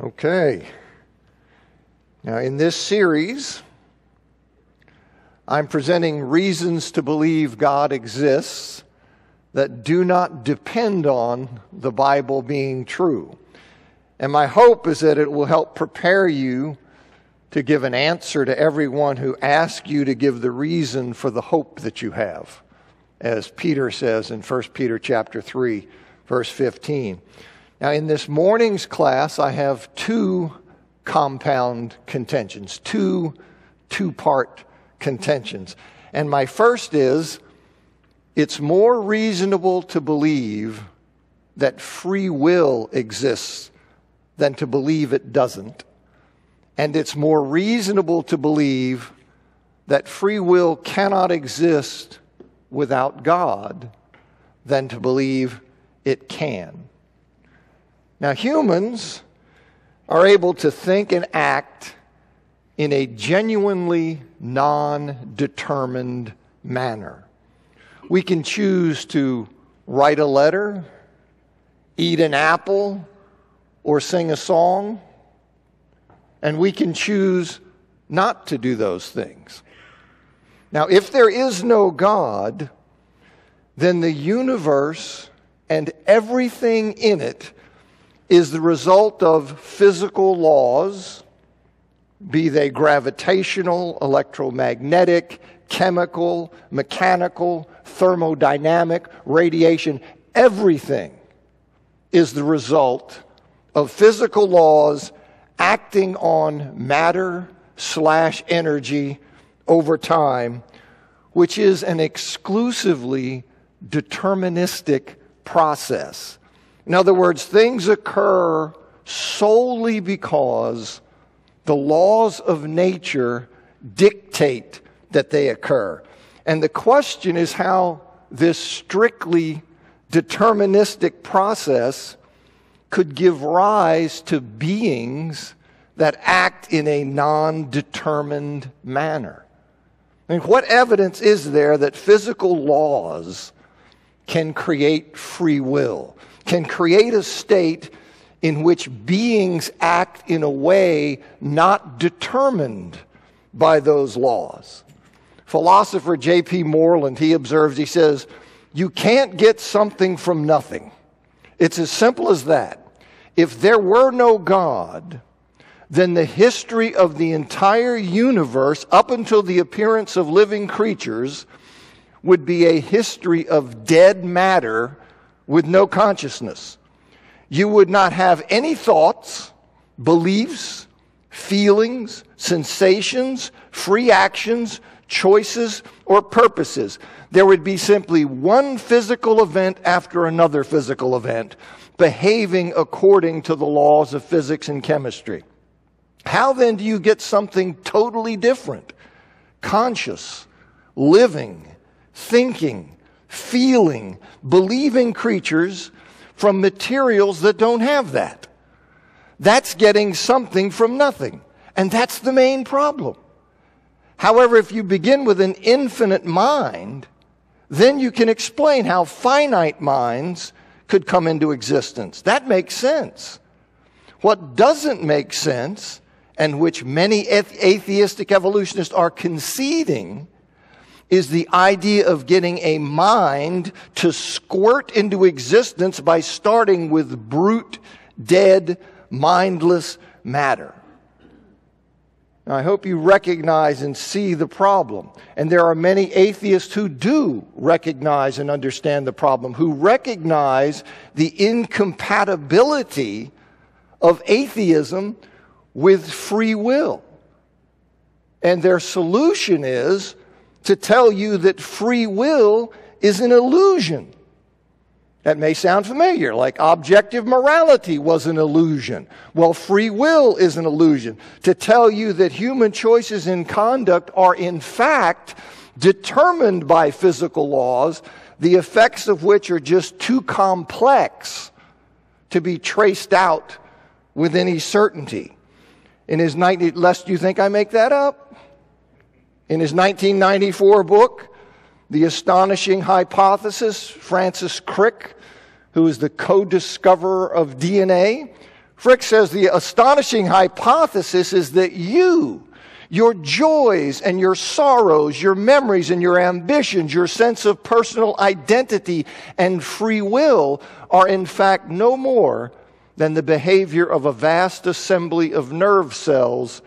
Okay. Now, in this series, I'm presenting reasons to believe God exists that do not depend on the Bible being true. And my hope is that it will help prepare you to give an answer to everyone who asks you to give the reason for the hope that you have, as Peter says in 1 Peter chapter 3, verse 15. Now, in this morning's class, I have two compound contentions, two-part contentions. And my first is, it's more reasonable to believe that free will exists than to believe it doesn't. And it's more reasonable to believe that free will cannot exist without God than to believe it can. Now, humans are able to think and act in a genuinely non-determined manner. We can choose to write a letter, eat an apple, or sing a song, and we can choose not to do those things. Now, if there is no God, then the universe and everything in it is the result of physical laws, be they gravitational, electromagnetic, chemical, mechanical, thermodynamic, radiation. Everything is the result of physical laws acting on matter/energy over time, which is an exclusively deterministic process. In other words, things occur solely because the laws of nature dictate that they occur. And the question is how this strictly deterministic process could give rise to beings that act in a non-determined manner. I mean, what evidence is there that physical laws can create free will, can create a state in which beings act in a way not determined by those laws? Philosopher J.P. Moreland, he observes, he says, you can't get something from nothing. It's as simple as that. If there were no God, then the history of the entire universe, up until the appearance of living creatures, would be a history of dead matter with no consciousness. You would not have any thoughts, beliefs, feelings, sensations, free actions, choices, or purposes. There would be simply one physical event after another physical event, behaving according to the laws of physics and chemistry. How then do you get something totally different, conscious, living, thinking, feeling, believing creatures from materials that don't have that? That's getting something from nothing. And that's the main problem. However, if you begin with an infinite mind, then you can explain how finite minds could come into existence. That makes sense. What doesn't make sense, and which many atheistic evolutionists are conceding, is the idea of getting a mind to squirt into existence by starting with brute, dead, mindless matter. Now, I hope you recognize and see the problem. And there are many atheists who do recognize and understand the problem, who recognize the incompatibility of atheism with free will. And their solution is to tell you that free will is an illusion. That may sound familiar, like objective morality was an illusion. Well, free will is an illusion. To tell you that human choices in conduct are in fact determined by physical laws, the effects of which are just too complex to be traced out with any certainty. Lest you think I make that up, in his 1994 book, The Astonishing Hypothesis, Francis Crick, who is the co-discoverer of DNA, Crick says the astonishing hypothesis is that your joys and your sorrows, your memories and your ambitions, your sense of personal identity and free will are in fact no more than the behavior of a vast assembly of nerve cells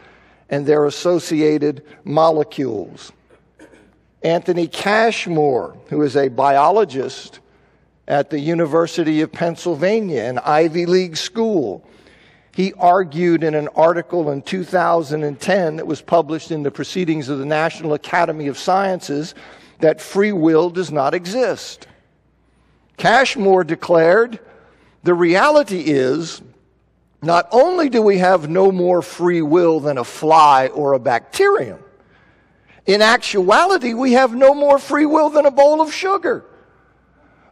and their associated molecules. Anthony Cashmore, who is a biologist at the University of Pennsylvania, an Ivy League school, he argued in an article in 2010 that was published in the Proceedings of the National Academy of Sciences that free will does not exist. Cashmore declared, the reality is, not only do we have no more free will than a fly or a bacterium, in actuality, we have no more free will than a bowl of sugar.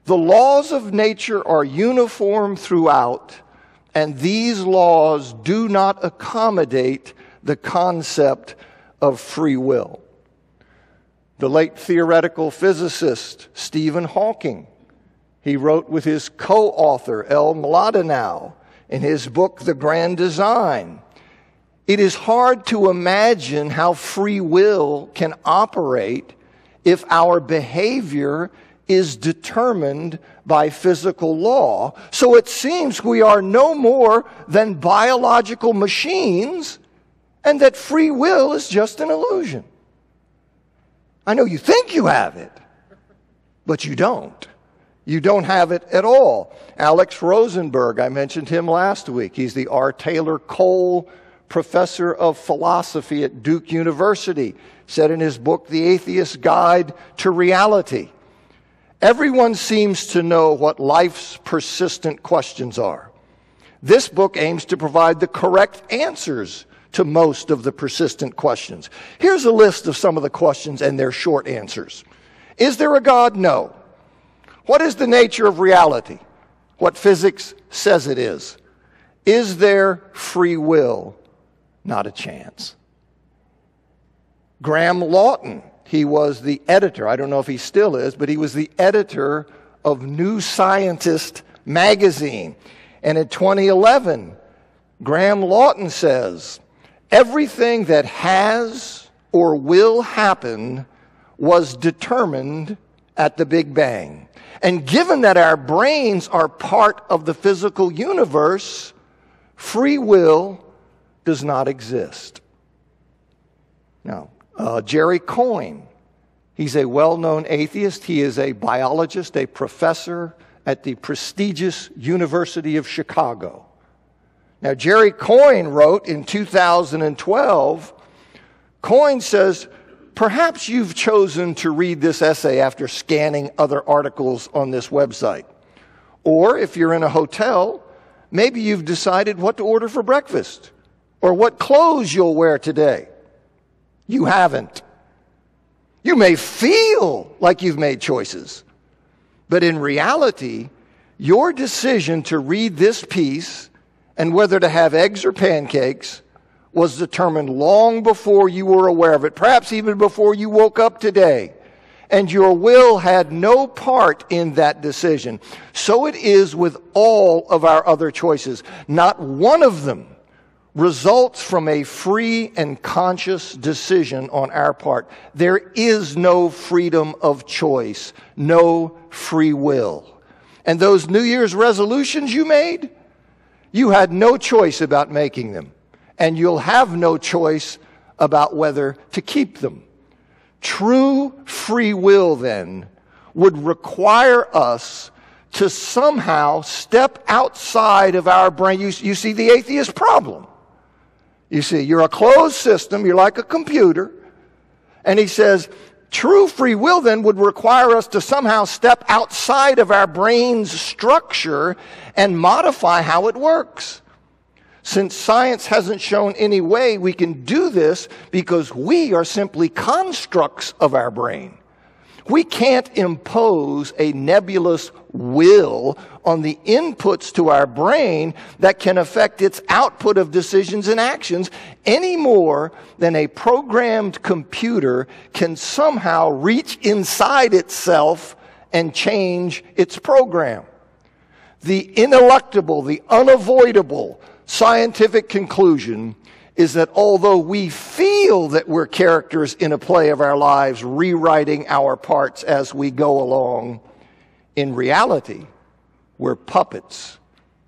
The laws of nature are uniform throughout, and these laws do not accommodate the concept of free will. The late theoretical physicist Stephen Hawking, he wrote with his co-author Mlodinow in his book, The Grand Design, it is hard to imagine how free will can operate if our behavior is determined by physical law. So it seems we are no more than biological machines and that free will is just an illusion. I know you think you have it, but you don't. You don't have it at all. Alex Rosenberg, I mentioned him last week. He's the R. Taylor Cole Professor of Philosophy at Duke University, said in his book, The Atheist's Guide to Reality, everyone seems to know what life's persistent questions are. This book aims to provide the correct answers to most of the persistent questions. Here's a list of some of the questions and their short answers. Is there a God? No. What is the nature of reality? What physics says it is. Is there free will? Not a chance. Graham Lawton, he was the editor, I don't know if he still is, but he was the editor of New Scientist magazine. And in 2011, Graham Lawton says, everything that has or will happen was determined at the Big Bang. And given that our brains are part of the physical universe, free will does not exist. Now, Jerry Coyne, he's a well-known atheist. He is a biologist, a professor at the prestigious University of Chicago. Now, Jerry Coyne wrote in 2012, Coyne says, perhaps you've chosen to read this essay after scanning other articles on this website. Or if you're in a hotel, maybe you've decided what to order for breakfast or what clothes you'll wear today. You haven't. You may feel like you've made choices, but in reality, your decision to read this piece and whether to have eggs or pancakes was determined long before you were aware of it, perhaps even before you woke up today. And your will had no part in that decision. So it is with all of our other choices. Not one of them results from a free and conscious decision on our part. There is no freedom of choice, no free will. And those New Year's resolutions you made, you had no choice about making them. And you'll have no choice about whether to keep them. True free will, then, would require us to somehow step outside of our brain. You see the atheist problem. You see, you're a closed system, you're like a computer. And he says, true free will, then, would require us to somehow step outside of our brain's structure and modify how it works. Since science hasn't shown any way we can do this because we are simply constructs of our brain. We can't impose a nebulous will on the inputs to our brain that can affect its output of decisions and actions any more than a programmed computer can somehow reach inside itself and change its program. The ineluctable, the unavoidable, scientific conclusion is that although we feel that we're characters in a play of our lives, rewriting our parts as we go along, in reality, we're puppets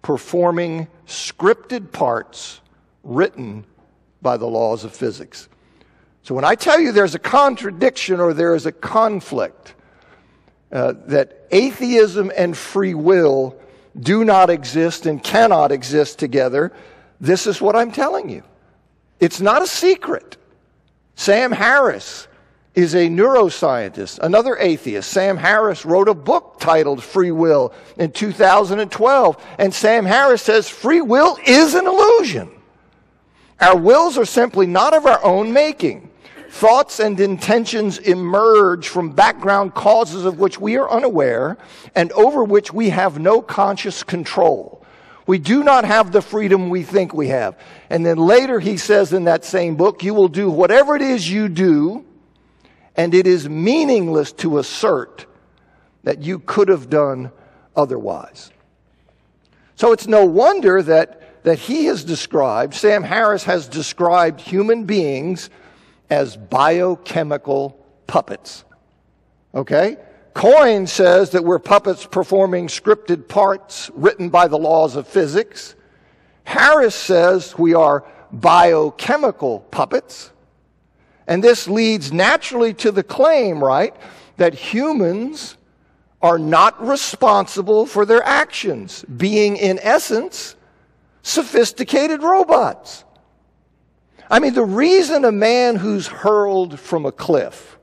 performing scripted parts written by the laws of physics. So when I tell you there's a contradiction or there is a conflict, that atheism and free will do not exist and cannot exist together, this is what I'm telling you. It's not a secret. Sam Harris is a neuroscientist, another atheist. Sam Harris wrote a book titled Free Will in 2012, and Sam Harris says free will is an illusion. Our wills are simply not of our own making. Thoughts and intentions emerge from background causes of which we are unaware and over which we have no conscious control. We do not have the freedom we think we have. And then later he says in that same book, you will do whatever it is you do, and it is meaningless to assert that you could have done otherwise. So it's no wonder that he has described, Sam Harris has described human beings as biochemical puppets. Okay? Coyne says that we're puppets performing scripted parts written by the laws of physics. Harris says we are biochemical puppets. And this leads naturally to the claim, right, that humans are not responsible for their actions, being in essence sophisticated robots. I mean, the reason a man who's hurled from a cliff,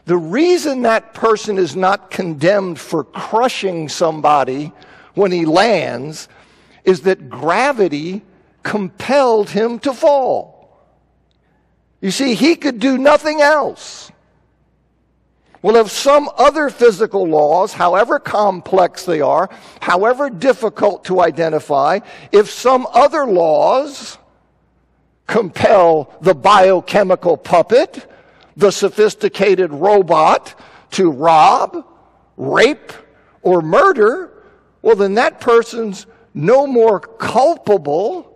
the reason that person is not condemned for crushing somebody when he lands is that gravity compelled him to fall. You see, he could do nothing else. Well, if some other physical laws, however complex they are, however difficult to identify, if some other laws compel the biochemical puppet, the sophisticated robot, to rob, rape, or murder, well, then that person's no more culpable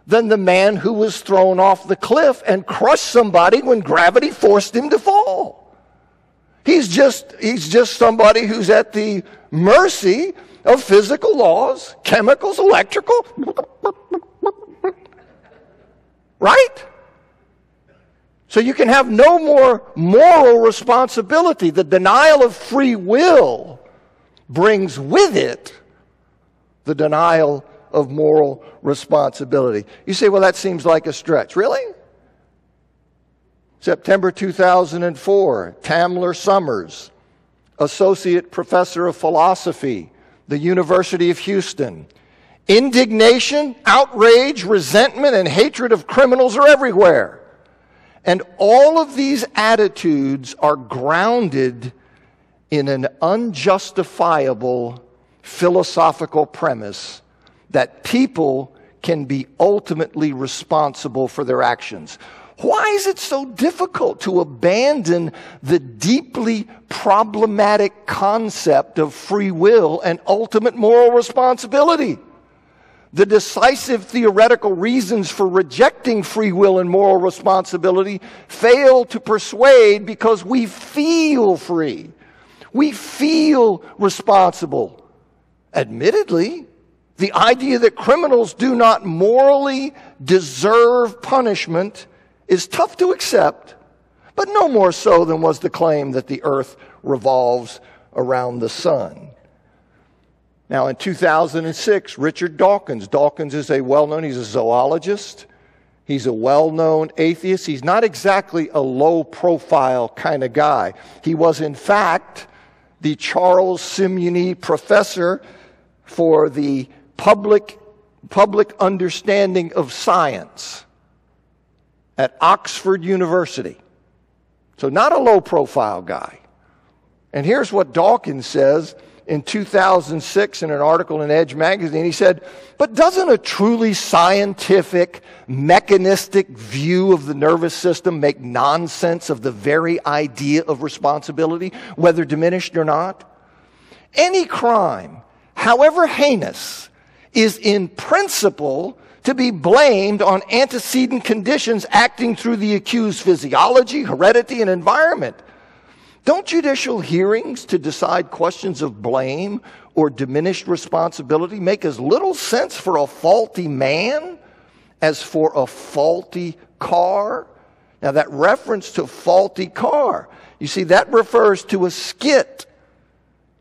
than the man who was thrown off the cliff and crushed somebody when gravity forced him to fall. He's just somebody who's at the mercy of physical laws, chemicals, electrical. Right? So you can have no more moral responsibility. The denial of free will brings with it the denial of moral responsibility. You say, well, that seems like a stretch. Really? September 2004, Tamler Sommers, Associate Professor of Philosophy, the University of Houston. Indignation, outrage, resentment, and hatred of criminals are everywhere. And all of these attitudes are grounded in an unjustifiable philosophical premise that people can be ultimately responsible for their actions. Why is it so difficult to abandon the deeply problematic concept of free will and ultimate moral responsibility? The decisive theoretical reasons for rejecting free will and moral responsibility fail to persuade because we feel free. We feel responsible. Admittedly, the idea that criminals do not morally deserve punishment is tough to accept, but no more so than was the claim that the earth revolves around the sun. Now, in 2006, Richard Dawkins. Dawkins is he's a zoologist. He's a well-known atheist. He's not exactly a low-profile kind of guy. He was, in fact, the Charles Simeoni Professor for the public understanding of science at Oxford University. So not a low-profile guy. And here's what Dawkins says in 2006 in an article in Edge magazine. He said, but doesn't a truly scientific, mechanistic view of the nervous system make nonsense of the very idea of responsibility, whether diminished or not? Any crime, however heinous, is in principle to be blamed on antecedent conditions acting through the accused's physiology, heredity, and environment. Don't judicial hearings to decide questions of blame or diminished responsibility make as little sense for a faulty man as for a faulty car? Now, that reference to faulty car, you see, that refers to a skit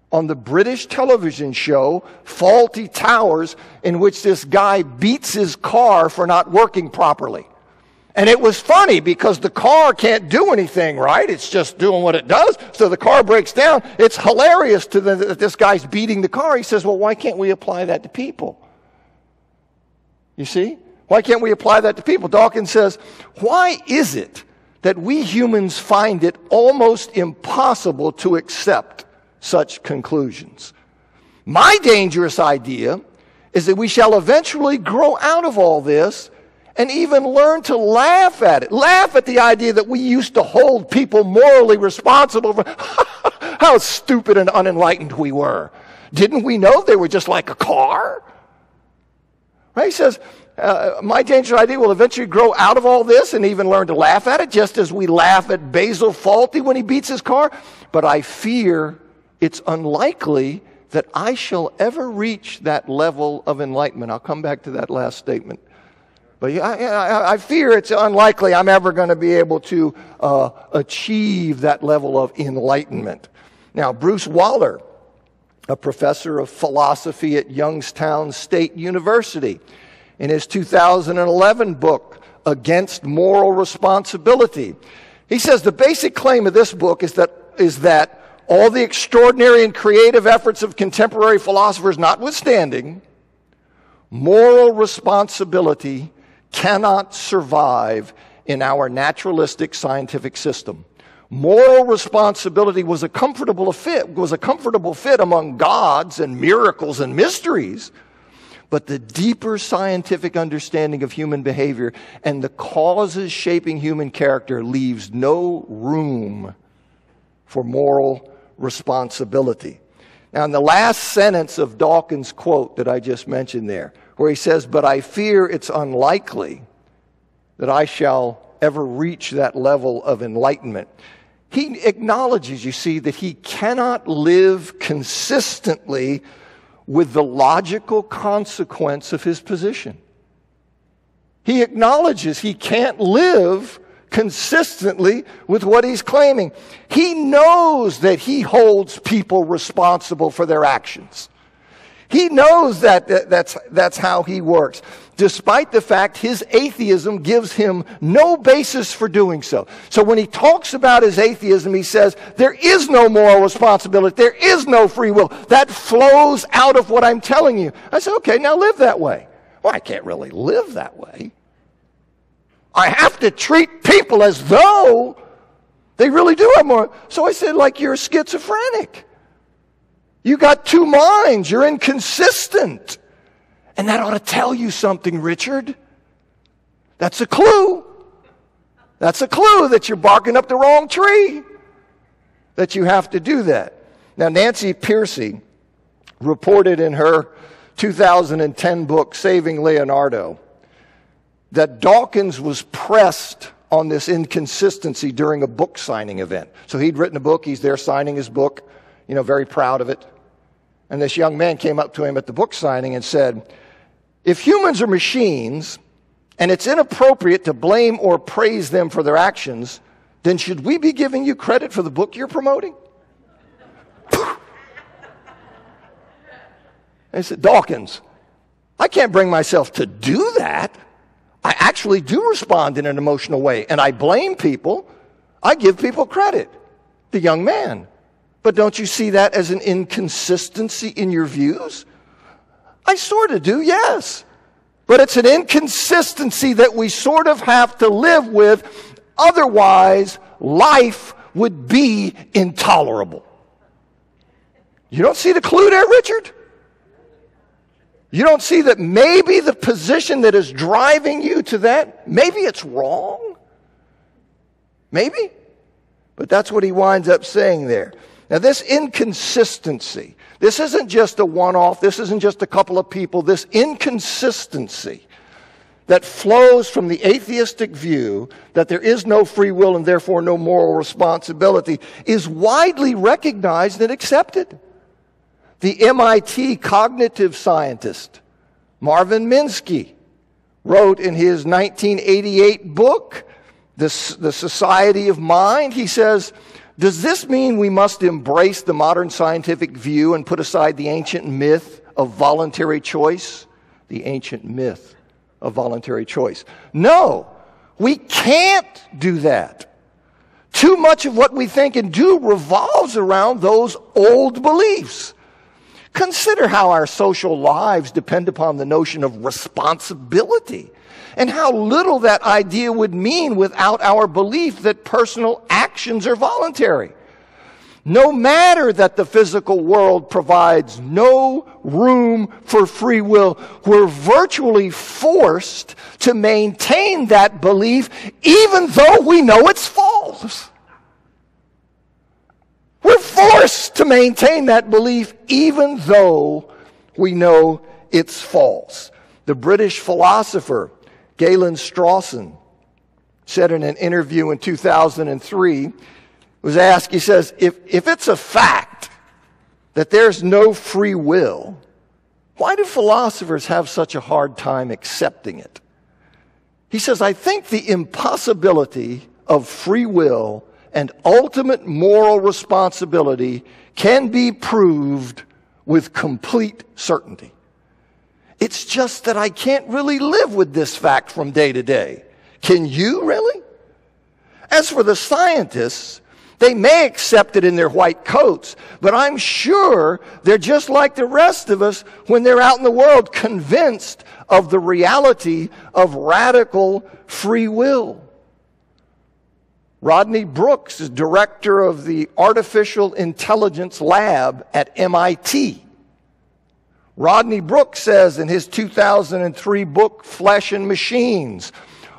on the British television show Faulty Towers, in which this guy beats his car for not working properly. And it was funny because the car can't do anything, right? It's just doing what it does. So the car breaks down. It's hilarious to that this guy's beating the car. He says, well, why can't we apply that to people? You see? Why can't we apply that to people? Dawkins says, why is it that we humans find it almost impossible to accept such conclusions? My dangerous idea is that we shall eventually grow out of all this and even learn to laugh at it. Laugh at the idea that we used to hold people morally responsible for how stupid and unenlightened we were. Didn't we know they were just like a car? Right? He says, my dangerous idea will eventually grow out of all this and even learn to laugh at it, just as we laugh at Basil Fawlty when he beats his car. But I fear it's unlikely that I shall ever reach that level of enlightenment. I'll come back to that last statement. But I fear it's unlikely I'm ever going to be able to achieve that level of enlightenment. Now, Bruce Waller, a professor of philosophy at Youngstown State University, in his 2011 book, Against Moral Responsibility, he says the basic claim of this book is that all the extraordinary and creative efforts of contemporary philosophers notwithstanding, moral responsibility cannot survive in our naturalistic scientific system. Moral responsibility was a comfortable fit among gods and miracles and mysteries. But the deeper scientific understanding of human behavior and the causes shaping human character leaves no room for moral responsibility. Now, in the last sentence of Dawkins' quote that I just mentioned there, where he says, but I fear it's unlikely that I shall ever reach that level of enlightenment, he acknowledges, you see, that he cannot live consistently with the logical consequence of his position. He acknowledges he can't live consistently with what he's claiming. He knows that he holds people responsible for their actions. He knows that's how he works, despite the fact his atheism gives him no basis for doing so. So when he talks about his atheism, he says, there is no moral responsibility, there is no free will. That flows out of what I'm telling you. I said, okay, now live that way. Well, I can't really live that way. I have to treat people as though they really do have more. So I said, like you're schizophrenic. You got two minds. You're inconsistent. And that ought to tell you something, Richard. That's a clue. That's a clue that you're barking up the wrong tree, that you have to do that. Now, Nancy Pearcey reported in her 2010 book, Saving Leonardo, that Dawkins was pressed on this inconsistency during a book signing event. So he'd written a book. He's there signing his book, very proud of it. And this young man came up to him at the book signing and said, if humans are machines and it's inappropriate to blame or praise them for their actions, then should we be giving you credit for the book you're promoting? I said, Dawkins, I can't bring myself to do that. I actually do respond in an emotional way, and I blame people. I give people credit. The young man. But don't you see that as an inconsistency in your views? I sort of do, yes. But it's an inconsistency that we sort of have to live with. Otherwise, life would be intolerable. You don't see the clue there, Richard? You don't see that maybe the position that is driving you to that, maybe it's wrong? Maybe? But that's what he winds up saying there. Now, this inconsistency, this isn't just a one-off, this isn't just a couple of people. This inconsistency that flows from the atheistic view that there is no free will and therefore no moral responsibility is widely recognized and accepted. The MIT cognitive scientist Marvin Minsky wrote in his 1988 book, The Society of Mind, he says, "Does this mean we must embrace the modern scientific view and put aside the ancient myth of voluntary choice?" The ancient myth of voluntary choice. No, we can't do that. Too much of what we think and do revolves around those old beliefs. Consider how our social lives depend upon the notion of responsibility, and how little that idea would mean without our belief that personal actions are voluntary. No matter that the physical world provides no room for free will, we're virtually forced to maintain that belief even though we know it's false. We're forced to maintain that belief even though we know it's false. The British philosopher Galen Strawson said in an interview in 2003, was asked, he says, if it's a fact that there's no free will, why do philosophers have such a hard time accepting it? He says, I think the impossibility of free will and ultimate moral responsibility can be proved with complete certainty. It's just that I can't really live with this fact from day to day. Can you really? As for the scientists, they may accept it in their white coats, but I'm sure they're just like the rest of us when they're out in the world, convinced of the reality of radical free will. Rodney Brooks is director of the Artificial Intelligence Lab at MIT. Rodney Brooks says in his 2003 book, Flesh and Machines,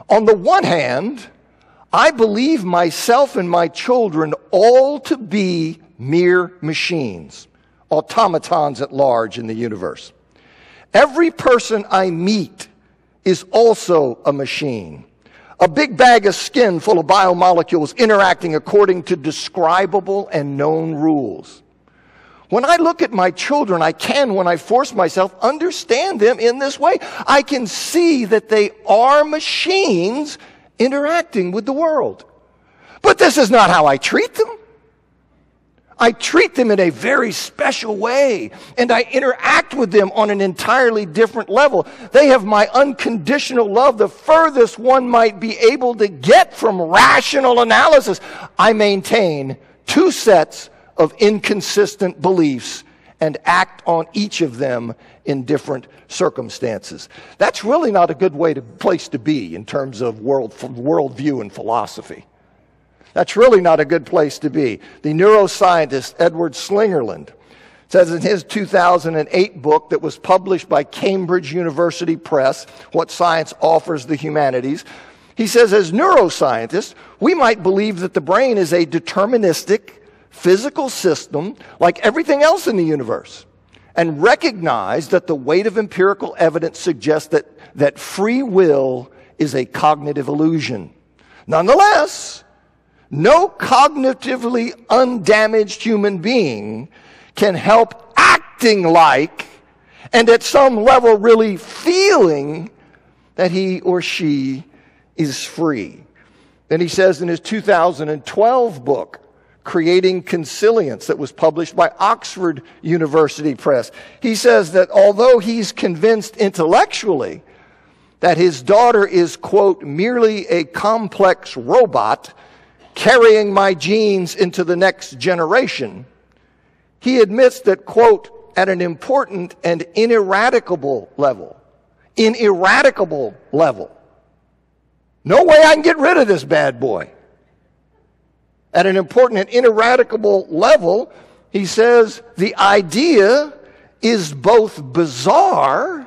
on the one hand, I believe myself and my children all to be mere machines, automatons at large in the universe. Every person I meet is also a machine, a big bag of skin full of biomolecules interacting according to describable and known rules. When I look at my children, I can, when I force myself, understand them in this way. I can see that they are machines interacting with the world. But this is not how I treat them. I treat them in a very special way, and I interact with them on an entirely different level. They have my unconditional love, the furthest one might be able to get from rational analysis. I maintain two sets of inconsistent beliefs and act on each of them in different circumstances. That's really not a good place to be in terms of worldview and philosophy. That's really not a good place to be. The neuroscientist Edward Slingerland says in his 2008 book that was published by Cambridge University Press, What Science Offers the Humanities, he says, as neuroscientists, we might believe that the brain is a deterministic physical system like everything else in the universe, and recognize that the weight of empirical evidence suggests that free will is a cognitive illusion. Nonetheless, no cognitively undamaged human being can help acting like, and at some level really feeling, that he or she is free. Then he says in his 2012 book, Creating Consilience, that was published by Oxford University Press, he says that although he's convinced intellectually that his daughter is, quote, merely a complex robot carrying my genes into the next generation, he admits that, quote, at an important and ineradicable level, no way I can get rid of this bad boy. At an important and ineradicable level, he says, the idea is both bizarre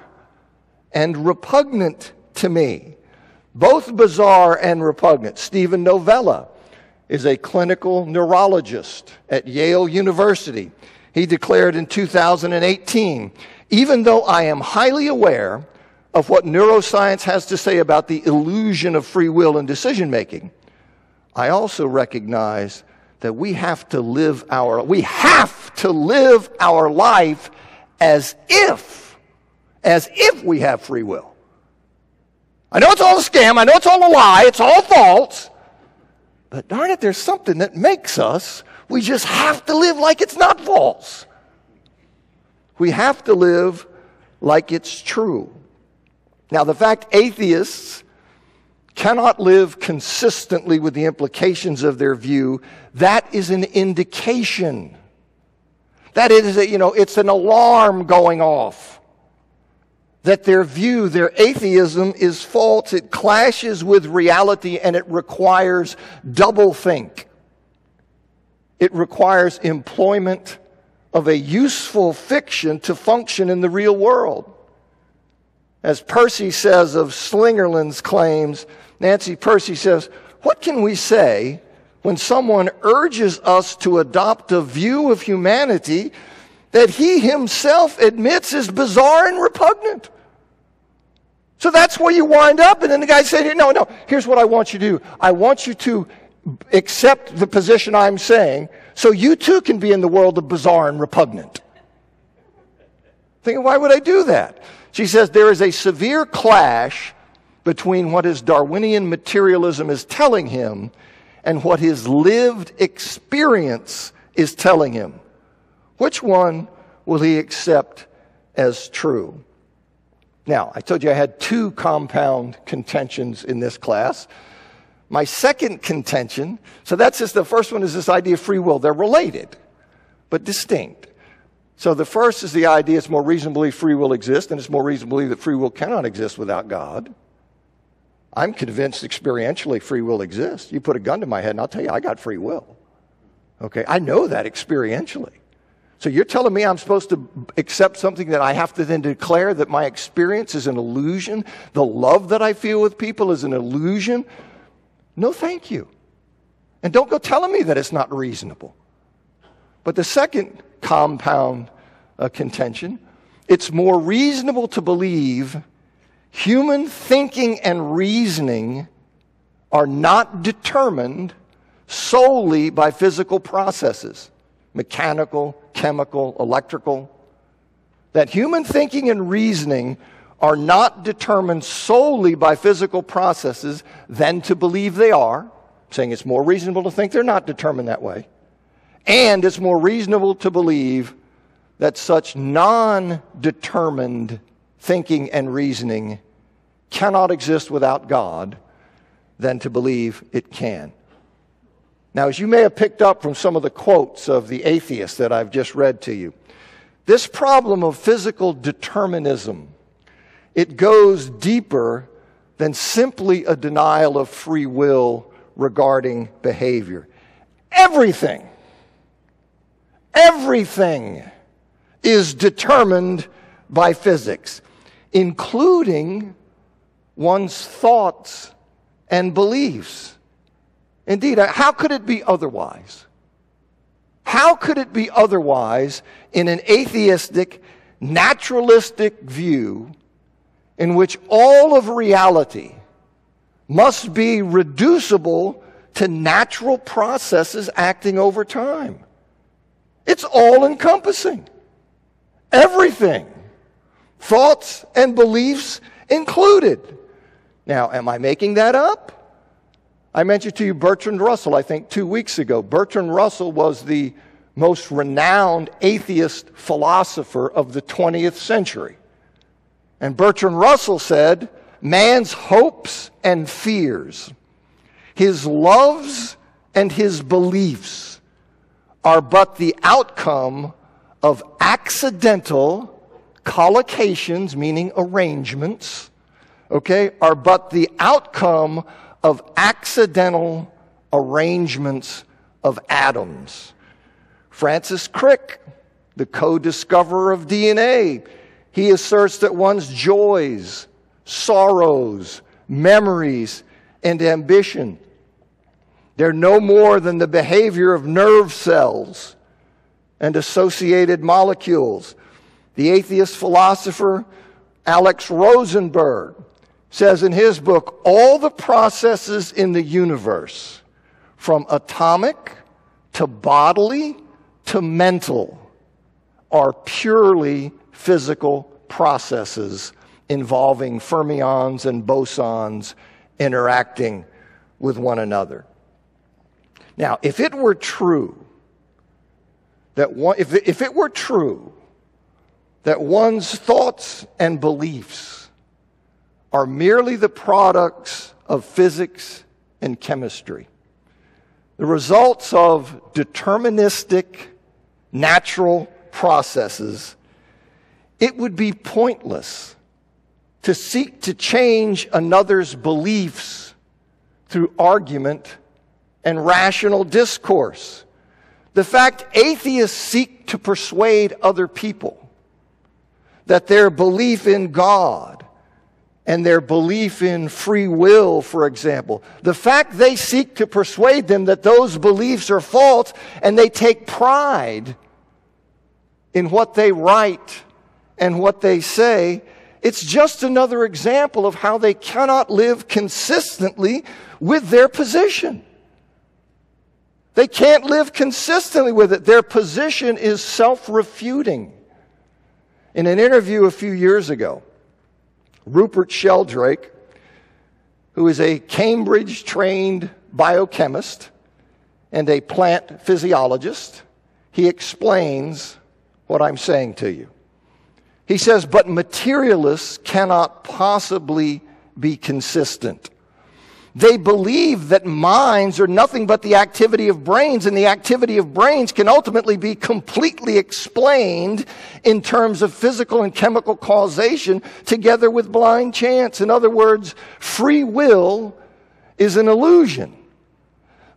and repugnant to me. Both bizarre and repugnant. Stephen Novella is a clinical neurologist at Yale University. He declared in 2018, even though I am highly aware of what neuroscience has to say about the illusion of free will and decision-making, I also recognize that we have to live our life as if we have free will. I know it's all a scam, I know it's all a lie, it's all false, but darn it, there's something that makes us, we just have to live like it's not false. We have to live like it's true. Now, the fact atheists cannot live consistently with the implications of their view, that is an indication. That is, it's an alarm going off. That their view, their atheism is false. It clashes with reality and it requires doublethink. It requires employment of a useful fiction to function in the real world. As Pearcey says of Slingerland's claims, Nancy Pearcey says, what can we say when someone urges us to adopt a view of humanity that he himself admits is bizarre and repugnant? So that's where you wind up, and then the guy said, no, here's what I want you to do. I want you to accept the position I'm saying, so you too can be in the world of bizarre and repugnant. Thinking, why would I do that? She says there is a severe clash between what his Darwinian materialism is telling him and what his lived experience is telling him. Which one will he accept as true? Now, I told you I had two compound contentions in this class. My second contention, so that's just the first one is this idea of free will. They're related, but distinct. So the first is the idea it's more reasonable to believe free will exists, and it's more reasonable to believe that free will cannot exist without God. I'm convinced experientially free will exists. You put a gun to my head and I'll tell you I got free will. Okay, I know that experientially. So you're telling me I'm supposed to accept something that I have to then declare that my experience is an illusion? The love that I feel with people is an illusion? No, thank you. And don't go telling me that it's not reasonable. But the second compound contention, it's more reasonable to believe human thinking and reasoning are not determined solely by physical processes, mechanical, chemical, electrical. That human thinking and reasoning are not determined solely by physical processes than to believe they are. I'm saying it's more reasonable to think they're not determined that way. And it's more reasonable to believe that such non-determined thinking and reasoning cannot exist without God than to believe it can. Now, as you may have picked up from some of the quotes of the atheists that I've just read to you, this problem of physical determinism, it goes deeper than simply a denial of free will regarding behavior. Everything is determined by physics, including one's thoughts and beliefs. Indeed, how could it be otherwise? How could it be otherwise in an atheistic, naturalistic view in which all of reality must be reducible to natural processes acting over time? It's all-encompassing. Everything. Thoughts and beliefs included. Now, am I making that up? I mentioned to you Bertrand Russell, I think 2 weeks ago. Bertrand Russell was the most renowned atheist philosopher of the 20th century. And Bertrand Russell said, man's hopes and fears, his loves and his beliefs are but the outcome of accidental collocations, meaning arrangements, are but the outcome of accidental arrangements of atoms. Francis Crick, the co-discoverer of DNA, he asserts that one's joys, sorrows, memories, and ambition, they're no more than the behavior of nerve cells and associated molecules. The atheist philosopher Alex Rosenberg says in his book, all the processes in the universe, from atomic to bodily to mental, are purely physical processes involving fermions and bosons interacting with one another. Now, if it were true that one's thoughts and beliefs are merely the products of physics and chemistry, the results of deterministic natural processes, it would be pointless to seek to change another's beliefs through argument and rational discourse. The fact atheists seek to persuade other people that their belief in God and their belief in free will, for example, the fact they seek to persuade them that those beliefs are false, and they take pride in what they write and what they say, it's just another example of how they cannot live consistently with their position. They can't live consistently with it. Their position is self-refuting. In an interview a few years ago, Rupert Sheldrake, who is a Cambridge-trained biochemist and a plant physiologist, he explains what I'm saying to you. He says, but materialists cannot possibly be consistent. They believe that minds are nothing but the activity of brains, and the activity of brains can ultimately be completely explained in terms of physical and chemical causation together with blind chance. In other words, free will is an illusion.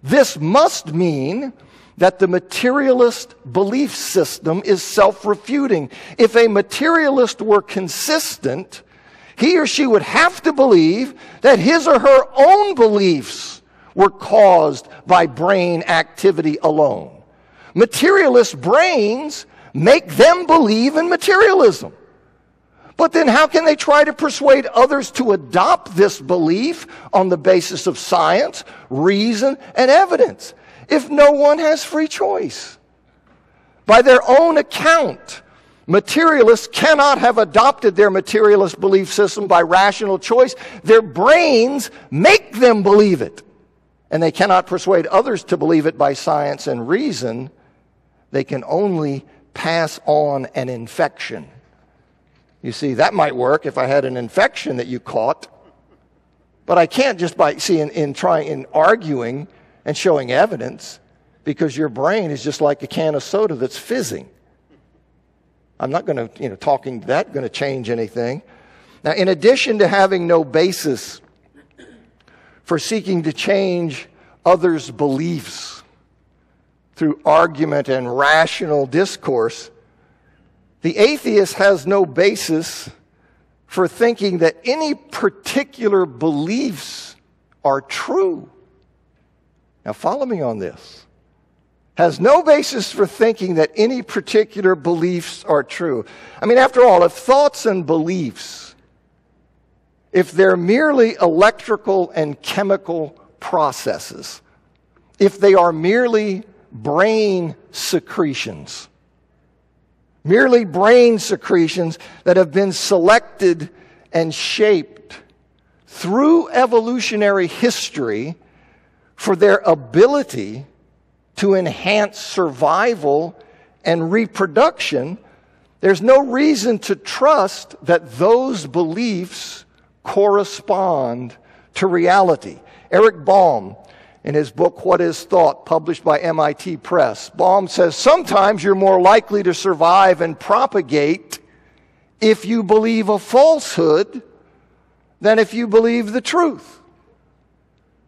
This must mean that the materialist belief system is self-refuting. If a materialist were consistent, he or she would have to believe that his or her own beliefs were caused by brain activity alone. Materialist brains make them believe in materialism. But then how can they try to persuade others to adopt this belief on the basis of science, reason, and evidence if no one has free choice? By their own account, materialists cannot have adopted their materialist belief system by rational choice. Their brains make them believe it. And they cannot persuade others to believe it by science and reason. They can only pass on an infection. You see, that might work if I had an infection that you caught. But I can't just by in arguing and showing evidence, because your brain is just like a can of soda that's fizzing. I'm not going to, talking that going to change anything. Now, in addition to having no basis for seeking to change others' beliefs through argument and rational discourse, the atheist has no basis for thinking that any particular beliefs are true. Now, follow me on this. Has no basis for thinking that any particular beliefs are true. I mean, after all, if thoughts and beliefs, if they're merely electrical and chemical processes, if they are merely brain secretions that have been selected and shaped through evolutionary history for their ability to enhance survival and reproduction, there's no reason to trust that those beliefs correspond to reality. Eric Baum, in his book, What is Thought, published by MIT Press, Baum says, sometimes you're more likely to survive and propagate if you believe a falsehood than if you believe the truth.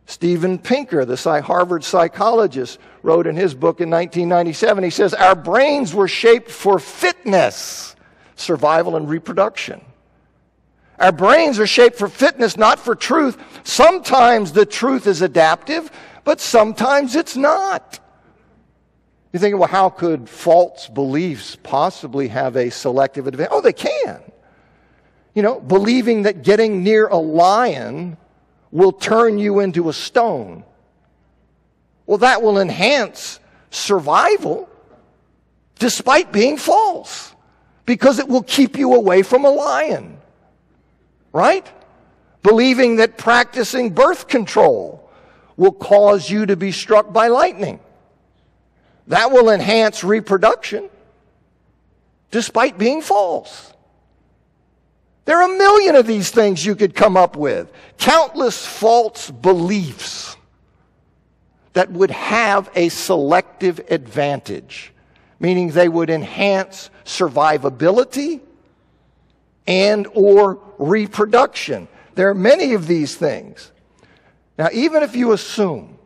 Steven Pinker, the Harvard psychologist, wrote in his book in 1997, he says, our brains were shaped for fitness, survival, and reproduction. Our brains are shaped for fitness, not for truth. Sometimes the truth is adaptive, but sometimes it's not. You think, well, how could false beliefs possibly have a selective advantage? Oh, they can. believing that getting near a lion will turn you into a stone. Well, that will enhance survival despite being false, because it will keep you away from a lion, right? Believing that practicing birth control will cause you to be struck by lightning. That will enhance reproduction despite being false. There are a million of these things you could come up with. Countless false beliefs that would have a selective advantage, meaning they would enhance survivability and or reproduction. There are many of these things. Now, even if you assume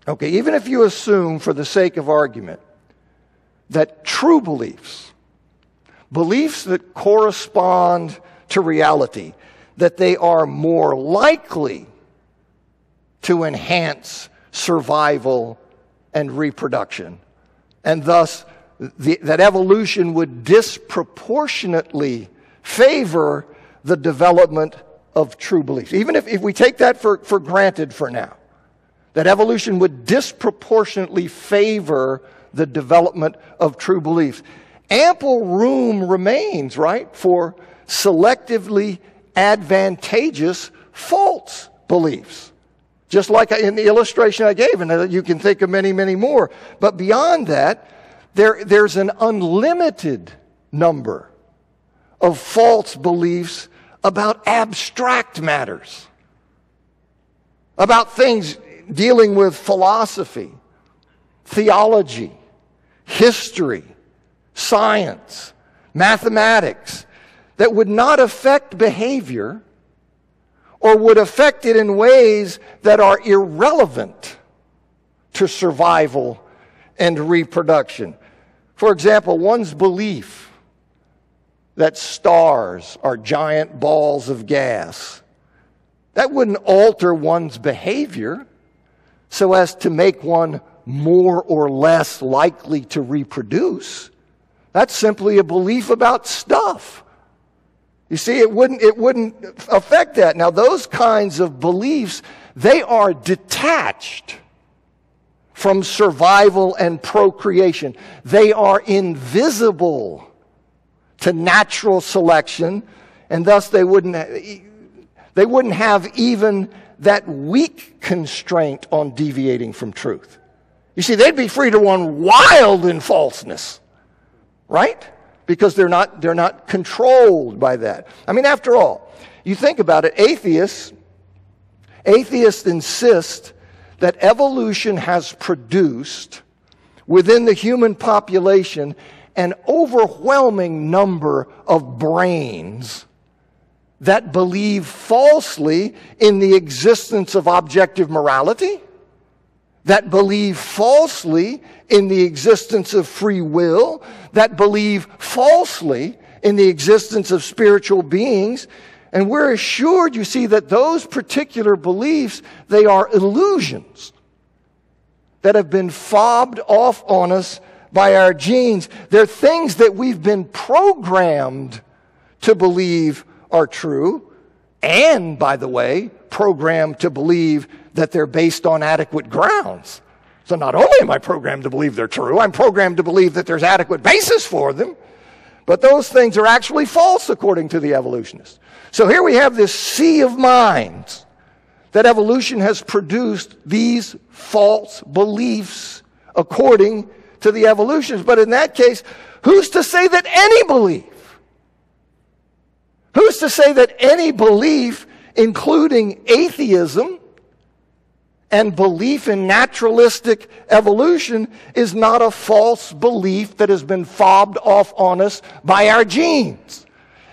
for the sake of argument, that true beliefs that correspond to reality, that they are more likely to enhance survival and reproduction, and thus that evolution would disproportionately favor the development of true beliefs. Even if we take that for granted for now, that evolution would disproportionately favor the development of true beliefs, ample room remains, right, for selectively advantageous false beliefs. Just like in the illustration I gave, and you can think of many, many more. But beyond that, there's an unlimited number of false beliefs about abstract matters, about things dealing with philosophy, theology, history, science, mathematics, that would not affect behavior or would affect it in ways that are irrelevant to survival and reproduction. For example, one's belief that stars are giant balls of gas, that wouldn't alter one's behavior so as to make one more or less likely to reproduce. That's simply a belief about stuff. You see, it wouldn't affect that. Now, those kinds of beliefs, they are detached from survival and procreation. They are invisible to natural selection, and thus they wouldn't have even that weak constraint on deviating from truth. You see, they'd be free to run wild in falseness, right? Because they're not controlled by that. I mean, after all, you think about it, atheists insist that evolution has produced within the human population an overwhelming number of brains that believe falsely in the existence of objective morality, that believe falsely in the existence of free will, that believe falsely in the existence of spiritual beings. And we're assured, you see, that those particular beliefs, they are illusions that have been fobbed off on us by our genes. They're things that we've been programmed to believe are true, and, by the way, programmed to believe that they're based on adequate grounds. So not only am I programmed to believe they're true, I'm programmed to believe that there's adequate basis for them, but those things are actually false according to the evolutionists. So here we have this sea of minds that evolution has produced these false beliefs according to the evolutionists. But in that case, who's to say that any belief, including atheism and belief in naturalistic evolution, is not a false belief that has been fobbed off on us by our genes?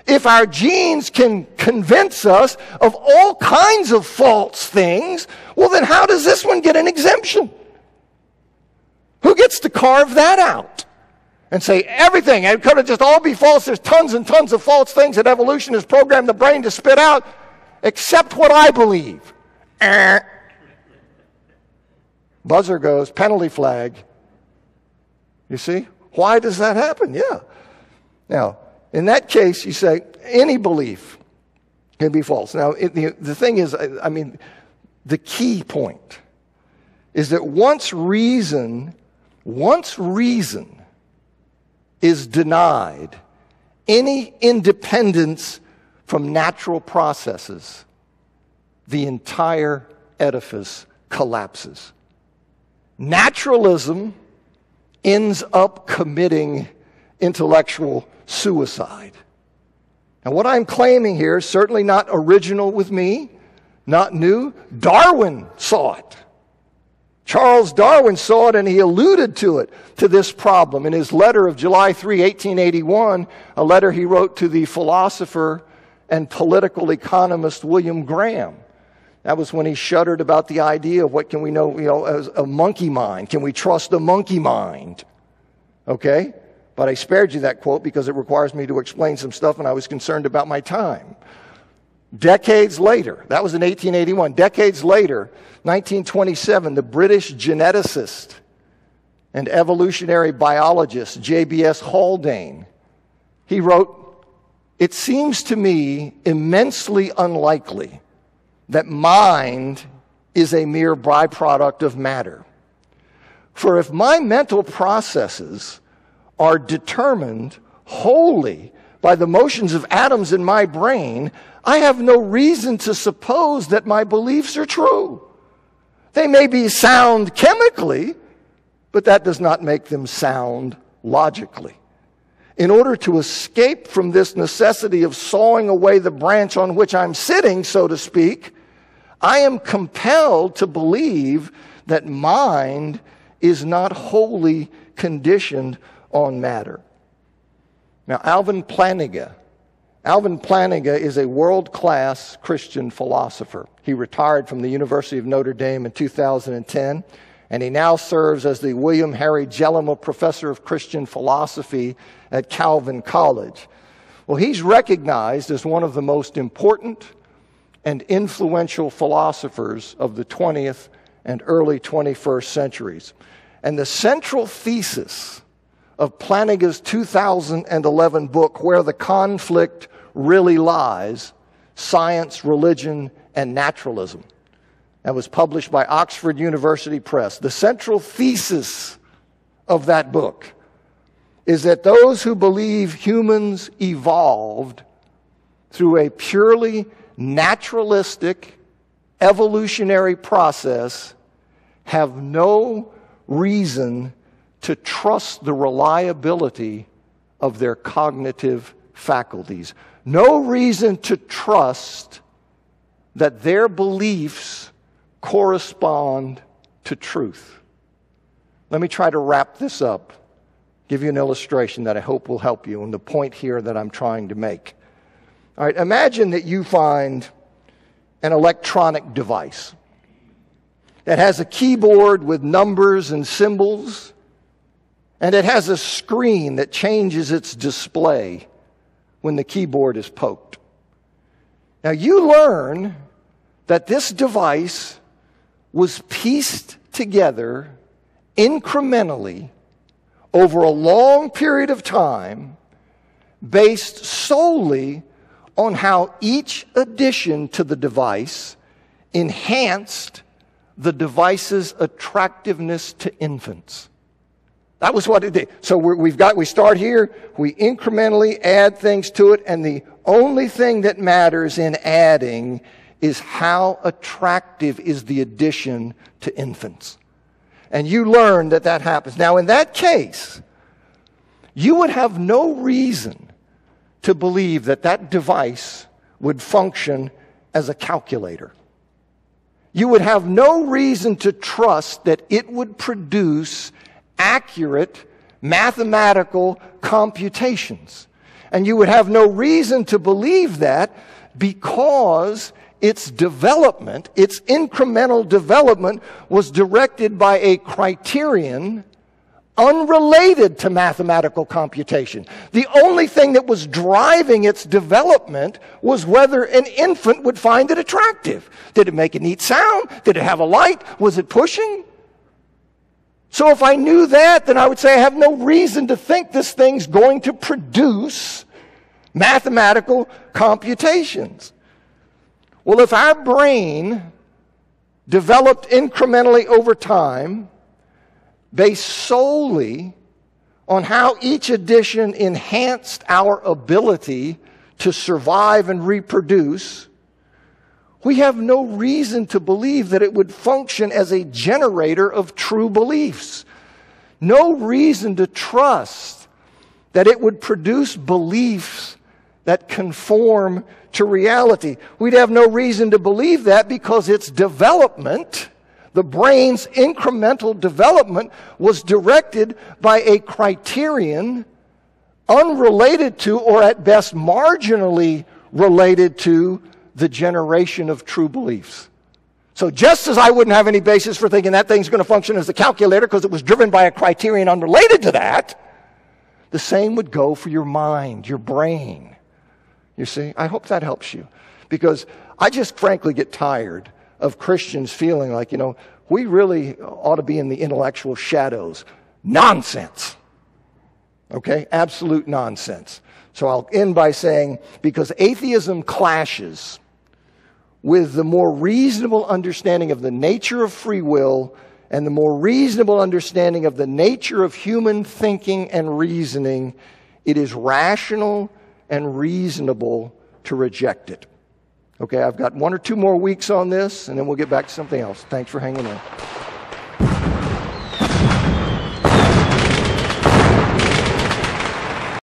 If our genes can convince us of all kinds of false things, well, then how does this one get an exemption? Who gets to carve that out and say everything, it could just all be false? There's tons and tons of false things that evolution has programmed the brain to spit out, except what I believe. Buzzer goes, penalty flag. You see? Why does that happen? Yeah. Now, in that case, you say any belief can be false. Now, the thing is, I mean, the key point is that once reason is denied any independence from natural processes, the entire edifice collapses. Naturalism ends up committing intellectual suicide. And what I'm claiming here is certainly not original with me, not new. Darwin saw it. Charles Darwin saw it, and he alluded to this problem in his letter of July 3, 1881, a letter he wrote to the philosopher and political economist William Graham. That was when he shuddered about the idea of what can we know, as a monkey mind. Can we trust a monkey mind? Okay? But I spared you that quote because it requires me to explain some stuff, and I was concerned about my time. Decades later, that was in 1881, decades later, 1927, the British geneticist and evolutionary biologist J.B.S. Haldane, he wrote, "It seems to me immensely unlikely that mind is a mere byproduct of matter. For if my mental processes are determined wholly by the motions of atoms in my brain, I have no reason to suppose that my beliefs are true. They may be sound chemically, but that does not make them sound logically. In order to escape from this necessity of sawing away the branch on which I'm sitting, so to speak, I am compelled to believe that mind is not wholly conditioned on matter." Now, Alvin Plantinga is a world-class Christian philosopher. He retired from the University of Notre Dame in 2010, and he now serves as the William Harry Jellema Professor of Christian Philosophy at Calvin College. Well, he's recognized as one of the most important and influential philosophers of the 20th and early 21st centuries. And the central thesis of Plantinga's 2011 book, Where the Conflict Really Lies, Science, Religion, and Naturalism, that was published by Oxford University Press. The central thesis of that book is that those who believe humans evolved through a purely naturalistic evolutionary process have no reason to trust the reliability of their cognitive faculties. No reason to trust that their beliefs correspond to truth. Let me try to wrap this up, give you an illustration that I hope will help you, and the point here that I'm trying to make. All right, imagine that you find an electronic device that has a keyboard with numbers and symbols, and it has a screen that changes its display when the keyboard is poked. Now, you learn that this device was pieced together incrementally over a long period of time based solely on how each addition to the device enhanced the device's attractiveness to infants. That was what it did. So we start here, we incrementally add things to it, and the only thing that matters in adding is how attractive is the addition to infants. And you learn that that happens. Now, in that case, you would have no reason to believe that that device would function as a calculator. You would have no reason to trust that it would produce accurate mathematical computations. And you would have no reason to believe that because its development, its incremental development, was directed by a criterion unrelated to mathematical computation. The only thing that was driving its development was whether an infant would find it attractive. Did it make a neat sound? Did it have a light? Was it pushing? So if I knew that, then I would say I have no reason to think this thing's going to produce mathematical computations. Well, if our brain developed incrementally over time, based solely on how each addition enhanced our ability to survive and reproduce, we have no reason to believe that it would function as a generator of true beliefs. No reason to trust that it would produce beliefs that conform to reality. We'd have no reason to believe that because its development, the brain's incremental development, was directed by a criterion unrelated to, or at best marginally related to, the generation of true beliefs. So just as I wouldn't have any basis for thinking that thing's going to function as a calculator because it was driven by a criterion unrelated to that, the same would go for your mind, your brain. You see, I hope that helps you. Because I just frankly get tired of Christians feeling like, we really ought to be in the intellectual shadows. Nonsense. Okay? Absolute nonsense. So I'll end by saying, because atheism clashes with the more reasonable understanding of the nature of free will and the more reasonable understanding of the nature of human thinking and reasoning, it is rational and reasonable to reject it. Okay, I've got 1 or 2 more weeks on this, and then we'll get back to something else. Thanks for hanging in.